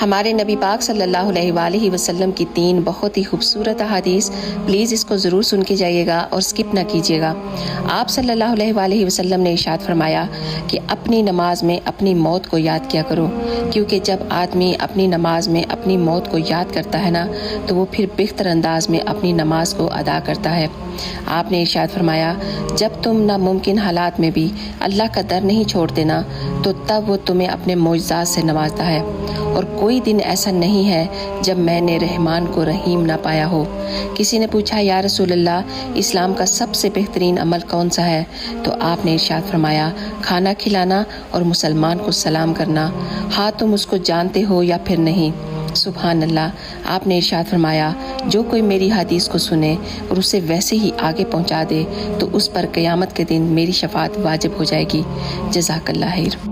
ہمارے نبی پاک صلی اللہ علیہ وآلہ وسلم کی 3 بہت ہی خوبصورت احادیث، پلیز اس کو ضرور سن کے جائیے گا اور سکپ نہ کیجیے گا۔ آپ صلی اللہ علیہ وآلہ وسلم نے ارشاد فرمایا کہ اپنی نماز میں اپنی موت کو یاد کیا کرو، کیونکہ جب آدمی اپنی نماز میں اپنی موت کو یاد کرتا ہے نا تو وہ پھر بہتر انداز میں اپنی نماز کو ادا کرتا ہے۔ آپ نے ارشاد فرمایا جب تم ناممکن حالات میں بھی اللہ کا در نہیں چھوڑتے نا تو تب وہ تمہیں اپنے معجزات سے نوازتا ہے، اور کوئی دن ایسا نہیں ہے جب میں نے رحمان کو رحیم نہ پایا ہو۔ کسی نے پوچھا یا رسول اللہ اسلام کا سب سے بہترین عمل کون سا ہے؟ تو آپ نے ارشاد فرمایا کھانا کھلانا اور مسلمان کو سلام کرنا، ہاں تم اس کو جانتے ہو یا پھر نہیں۔ سبحان اللہ۔ آپ نے ارشاد فرمایا جو کوئی میری حدیث کو سنے اور اسے ویسے ہی آگے پہنچا دے تو اس پر قیامت کے دن میری شفاعت واجب ہو جائے گی۔ جزاک اللہ خیر۔